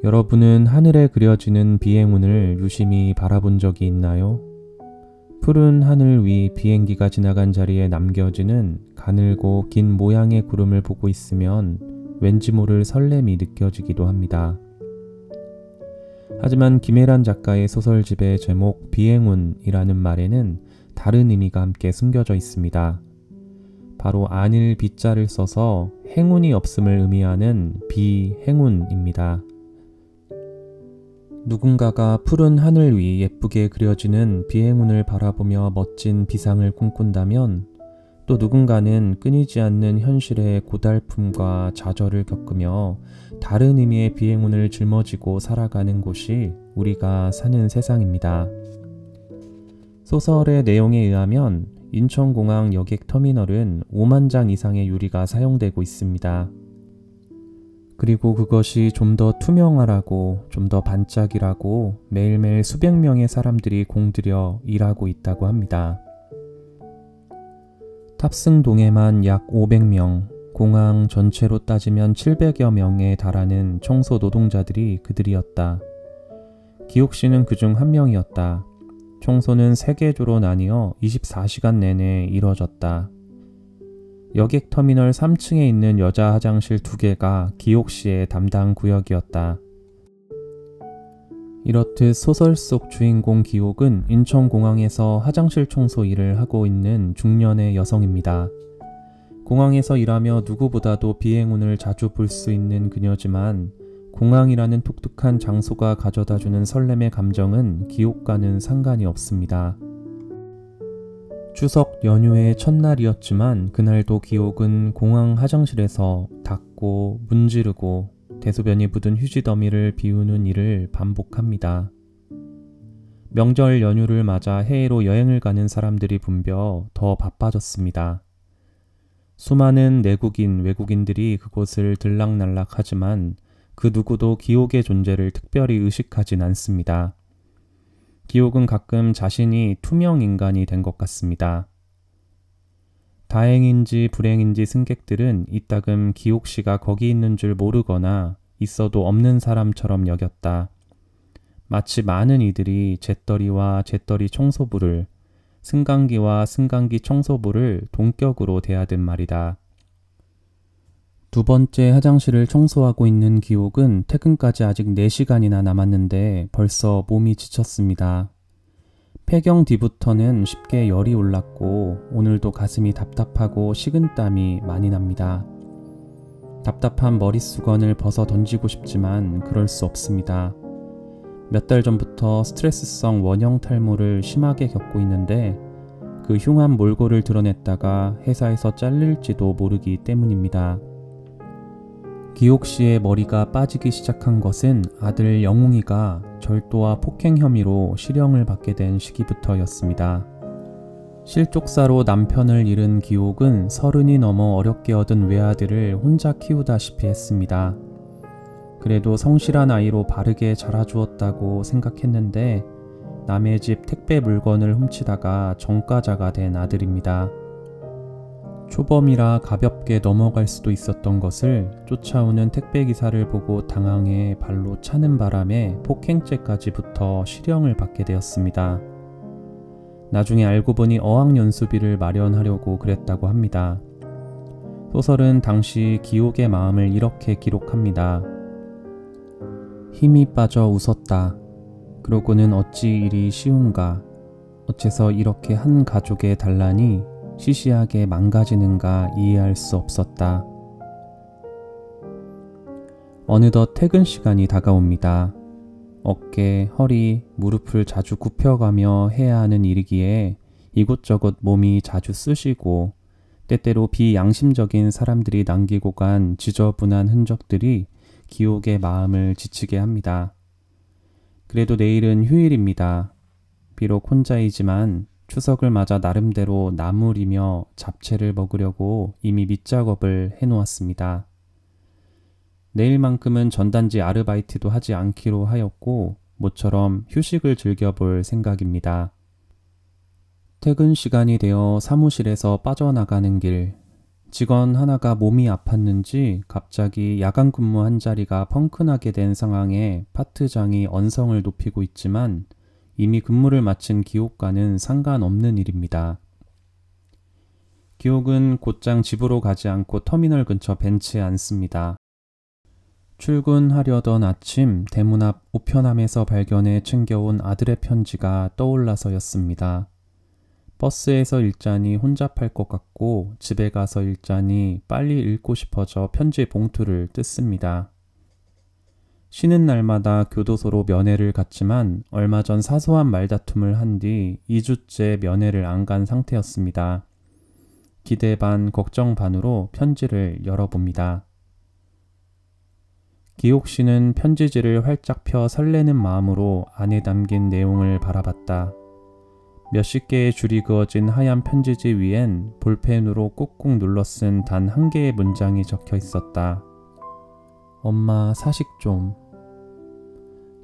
여러분은 하늘에 그려지는 비행운을 유심히 바라본 적이 있나요? 푸른 하늘 위 비행기가 지나간 자리에 남겨지는 가늘고 긴 모양의 구름을 보고 있으면 왠지 모를 설렘이 느껴지기도 합니다. 하지만 김혜란 작가의 소설집의 제목 비행운이라는 말에는 다른 의미가 함께 숨겨져 있습니다. 바로 안일 비자를 써서 행운이 없음을 의미하는 비행운입니다. 누군가가 푸른 하늘 위 예쁘게 그려지는 비행운을 바라보며 멋진 비상을 꿈꾼다면 또 누군가는 끊이지 않는 현실의 고달픔과 좌절을 겪으며 다른 의미의 비행운을 짊어지고 살아가는 곳이 우리가 사는 세상입니다. 소설의 내용에 의하면 인천공항 여객터미널은 5만 장 이상의 유리가 사용되고 있습니다. 그리고 그것이 좀 더 투명하라고, 좀 더 반짝이라고 매일매일 수백 명의 사람들이 공들여 일하고 있다고 합니다. 탑승동에만 약 500명, 공항 전체로 따지면 700여 명에 달하는 청소 노동자들이 그들이었다. 기옥 씨는 그중 한 명이었다. 청소는 3개조로 나뉘어 24시간 내내 이뤄졌다. 여객터미널 3층에 있는 여자 화장실 2개가 기옥 씨의 담당 구역이었다. 이렇듯 소설 속 주인공 기옥은 인천공항에서 화장실 청소 일을 하고 있는 중년의 여성입니다. 공항에서 일하며 누구보다도 비행운을 자주 볼 수 있는 그녀지만 공항이라는 독특한 장소가 가져다주는 설렘의 감정은 기옥과는 상관이 없습니다. 추석 연휴의 첫날이었지만 그날도 기옥은 공항 화장실에서 닦고 문지르고 대소변이 묻은 휴지 더미를 비우는 일을 반복합니다. 명절 연휴를 맞아 해외로 여행을 가는 사람들이 붐벼 더 바빠졌습니다. 수많은 내국인, 외국인들이 그곳을 들락날락하지만 그 누구도 기옥의 존재를 특별히 의식하진 않습니다. 기옥은 가끔 자신이 투명 인간이 된 것 같습니다. 다행인지 불행인지 승객들은 이따금 기옥 씨가 거기 있는 줄 모르거나 있어도 없는 사람처럼 여겼다. 마치 많은 이들이 재떨이와 재떨이 청소부를, 승강기와 승강기 청소부를 동격으로 대하듯 말이다. 두 번째 화장실을 청소하고 있는 기옥은 퇴근까지 아직 4시간이나 남았는데 벌써 몸이 지쳤습니다. 폐경 뒤부터는 쉽게 열이 올랐고 오늘도 가슴이 답답하고 식은땀이 많이 납니다. 답답한 머릿수건을 벗어 던지고 싶지만 그럴 수 없습니다. 몇 달 전부터 스트레스성 원형 탈모를 심하게 겪고 있는데 그 흉한 몰골을 드러냈다가 회사에서 잘릴지도 모르기 때문입니다. 기옥 씨의 머리가 빠지기 시작한 것은 아들 영웅이가 절도와 폭행 혐의로 실형을 받게 된 시기부터였습니다. 실족사로 남편을 잃은 기옥은 30이 넘어 어렵게 얻은 외아들을 혼자 키우다시피 했습니다. 그래도 성실한 아이로 바르게 자라주었다고 생각했는데 남의 집 택배 물건을 훔치다가 전과자가 된 아들입니다. 초범이라 가볍게 넘어갈 수도 있었던 것을 쫓아오는 택배기사를 보고 당황해 발로 차는 바람에 폭행죄까지 붙어 실형을 받게 되었습니다. 나중에 알고 보니 어학연수비를 마련하려고 그랬다고 합니다. 소설은 당시 기옥의 마음을 이렇게 기록합니다. 힘이 빠져 웃었다. 그러고는 어찌 일이 쉬운가. 어째서 이렇게 한 가족의 단란이 시시하게 망가지는가 이해할 수 없었다. 어느덧 퇴근 시간이 다가옵니다. 어깨, 허리, 무릎을 자주 굽혀가며 해야 하는 일이기에 이곳저곳 몸이 자주 쑤시고 때때로 비양심적인 사람들이 남기고 간 지저분한 흔적들이 기옥의 마음을 지치게 합니다. 그래도 내일은 휴일입니다. 비록 혼자이지만 추석을 맞아 나름대로 나물이며 잡채를 먹으려고 이미 밑작업을 해놓았습니다. 내일만큼은 전단지 아르바이트도 하지 않기로 하였고 모처럼 휴식을 즐겨볼 생각입니다. 퇴근 시간이 되어 사무실에서 빠져나가는 길, 직원 하나가 몸이 아팠는지 갑자기 야간 근무 한 자리가 펑크나게 된 상황에 파트장이 언성을 높이고 있지만 이미 근무를 마친 기옥과는 상관없는 일입니다. 기옥은 곧장 집으로 가지 않고 터미널 근처 벤치에 앉습니다. 출근하려던 아침 대문 앞 우편함에서 발견해 챙겨온 아들의 편지가 떠올라서였습니다. 버스에서 읽자니 혼잡할 것 같고 집에 가서 읽자니 빨리 읽고 싶어져 편지 봉투를 뜯습니다. 쉬는 날마다 교도소로 면회를 갔지만 얼마 전 사소한 말다툼을 한 뒤 2주째 면회를 안 간 상태였습니다. 기대 반 걱정 반으로 편지를 열어봅니다. 기옥 씨는 편지지를 활짝 펴 설레는 마음으로 안에 담긴 내용을 바라봤다. 몇십 개의 줄이 그어진 하얀 편지지 위엔 볼펜으로 꾹꾹 눌러 쓴 단 한 개의 문장이 적혀 있었다. 엄마 사식 좀.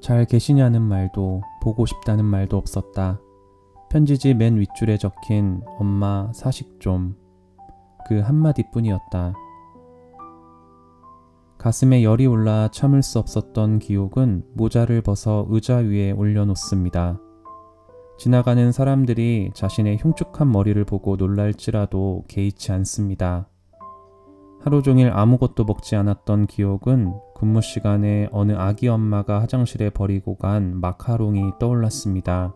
잘 계시냐는 말도 보고 싶다는 말도 없었다. 편지지 맨 윗줄에 적힌 엄마 사식 좀. 그 한마디뿐이었다. 가슴에 열이 올라 참을 수 없었던 기옥은 모자를 벗어 의자 위에 올려놓습니다. 지나가는 사람들이 자신의 흉측한 머리를 보고 놀랄지라도 개의치 않습니다. 하루 종일 아무것도 먹지 않았던 기옥은 근무 시간에 어느 아기 엄마가 화장실에 버리고 간 마카롱이 떠올랐습니다.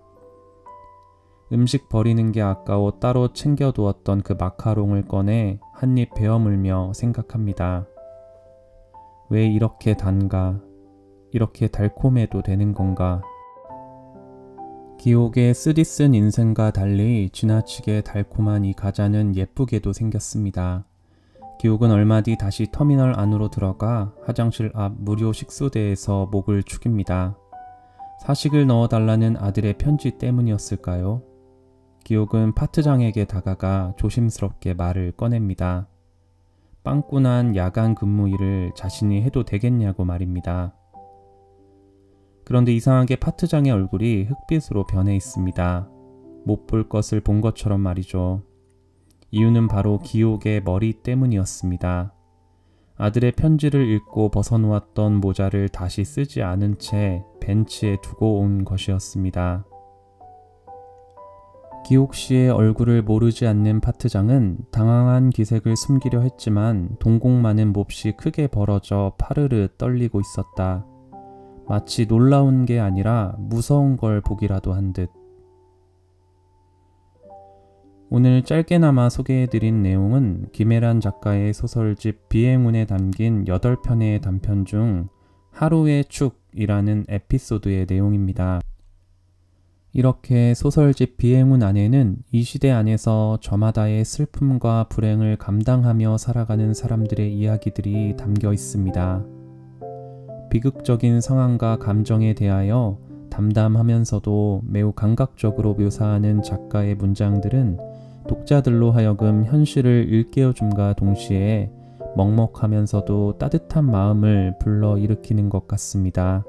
음식 버리는 게 아까워 따로 챙겨두었던 그 마카롱을 꺼내 한 입 베어물며 생각합니다. 왜 이렇게 단가? 이렇게 달콤해도 되는 건가? 기옥의 쓰디쓴 인생과 달리 지나치게 달콤한 이 과자는 예쁘게도 생겼습니다. 기옥은 얼마 뒤 다시 터미널 안으로 들어가 화장실 앞 무료 식수대에서 목을 축입니다. 사식을 넣어달라는 아들의 편지 때문이었을까요? 기옥은 파트장에게 다가가 조심스럽게 말을 꺼냅니다. 빵꾸난 야간 근무 일을 자신이 해도 되겠냐고 말입니다. 그런데 이상하게 파트장의 얼굴이 흑빛으로 변해 있습니다. 못 볼 것을 본 것처럼 말이죠. 이유는 바로 기옥의 머리 때문이었습니다. 아들의 편지를 읽고 벗어놓았던 모자를 다시 쓰지 않은 채 벤치에 두고 온 것이었습니다. 기옥 씨의 얼굴을 모르지 않는 파트장은 당황한 기색을 숨기려 했지만 동공 많은 몹시 크게 벌어져 파르르 떨리고 있었다. 마치 놀라운 게 아니라 무서운 걸 보기라도 한 듯. 오늘 짧게나마 소개해드린 내용은 김애란 작가의 소설집 비행운에 담긴 8편의 단편 중 하루의 축이라는 에피소드의 내용입니다. 이렇게 소설집 비행운 안에는 이 시대 안에서 저마다의 슬픔과 불행을 감당하며 살아가는 사람들의 이야기들이 담겨 있습니다. 비극적인 상황과 감정에 대하여 담담하면서도 매우 감각적으로 묘사하는 작가의 문장들은 독자들로 하여금 현실을 일깨워줌과 동시에 먹먹하면서도 따뜻한 마음을 불러일으키는 것 같습니다.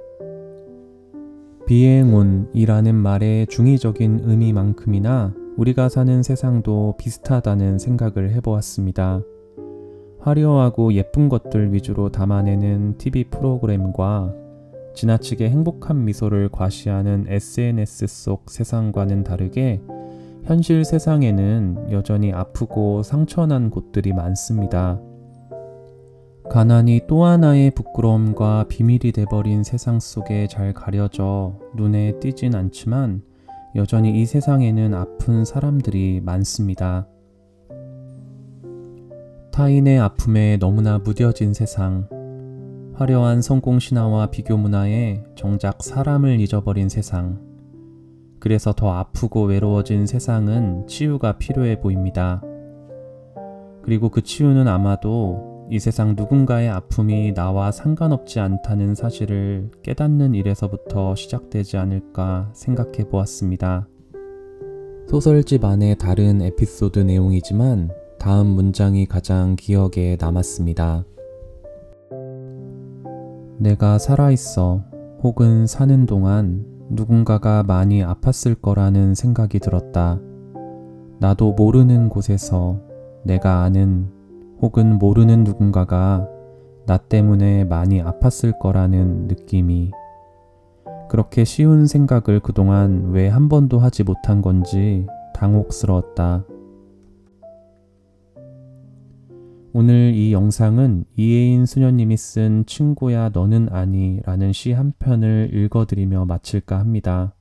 비행운이라는 말의 중의적인 의미만큼이나 우리가 사는 세상도 비슷하다는 생각을 해보았습니다. 화려하고 예쁜 것들 위주로 담아내는 TV 프로그램과 지나치게 행복한 미소를 과시하는 SNS 속 세상과는 다르게 현실 세상에는 여전히 아프고 상처난 곳들이 많습니다. 가난이 또 하나의 부끄러움과 비밀이 돼버린 세상 속에 잘 가려져 눈에 띄진 않지만 여전히 이 세상에는 아픈 사람들이 많습니다. 타인의 아픔에 너무나 무뎌진 세상, 화려한 성공 신화와 비교 문화에 정작 사람을 잊어버린 세상, 그래서 더 아프고 외로워진 세상은 치유가 필요해 보입니다. 그리고 그 치유는 아마도 이 세상 누군가의 아픔이 나와 상관없지 않다는 사실을 깨닫는 일에서부터 시작되지 않을까 생각해 보았습니다. 소설집 안의 다른 에피소드 내용이지만 다음 문장이 가장 기억에 남았습니다. 내가 살아있어 혹은 사는 동안 누군가가 많이 아팠을 거라는 생각이 들었다. 나도 모르는 곳에서 내가 아는 혹은 모르는 누군가가 나 때문에 많이 아팠을 거라는 느낌이, 그렇게 쉬운 생각을 그동안 왜 한 번도 하지 못한 건지 당혹스러웠다. 오늘 이 영상은 이혜인 수녀님이 쓴 친구야 너는 아니 라는 시 한 편을 읽어드리며 마칠까 합니다.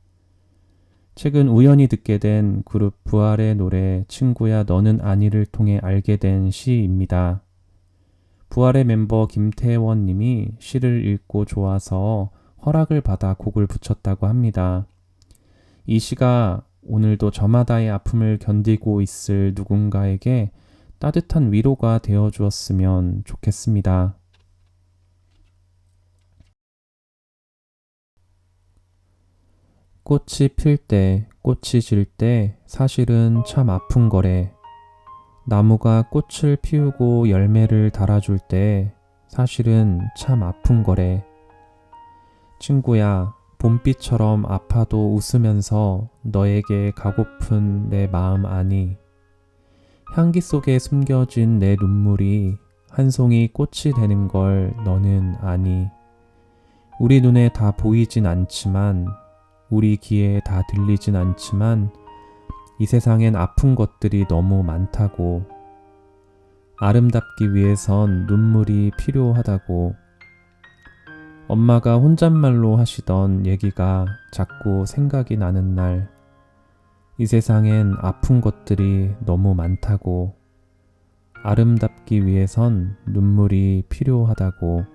최근 우연히 듣게 된 그룹 부활의 노래 친구야 너는 아니를 통해 알게 된 시입니다. 부활의 멤버 김태원 님이 시를 읽고 좋아서 허락을 받아 곡을 붙였다고 합니다. 이 시가 오늘도 저마다의 아픔을 견디고 있을 누군가에게 따뜻한 위로가 되어 주었으면 좋겠습니다. 꽃이 필 때, 꽃이 질 때 사실은 참 아픈 거래. 나무가 꽃을 피우고 열매를 달아줄 때 사실은 참 아픈 거래. 친구야, 봄비처럼 아파도 웃으면서 너에게 가고픈 내 마음 아니. 향기 속에 숨겨진 내 눈물이 한 송이 꽃이 되는 걸 너는 아니. 우리 눈에 다 보이진 않지만, 우리 귀에 다 들리진 않지만, 이 세상엔 아픈 것들이 너무 많다고. 아름답기 위해선 눈물이 필요하다고. 엄마가 혼잣말로 하시던 얘기가 자꾸 생각이 나는 날, 이 세상엔 아픈 것들이 너무 많다고. 아름답기 위해선 눈물이 필요하다고.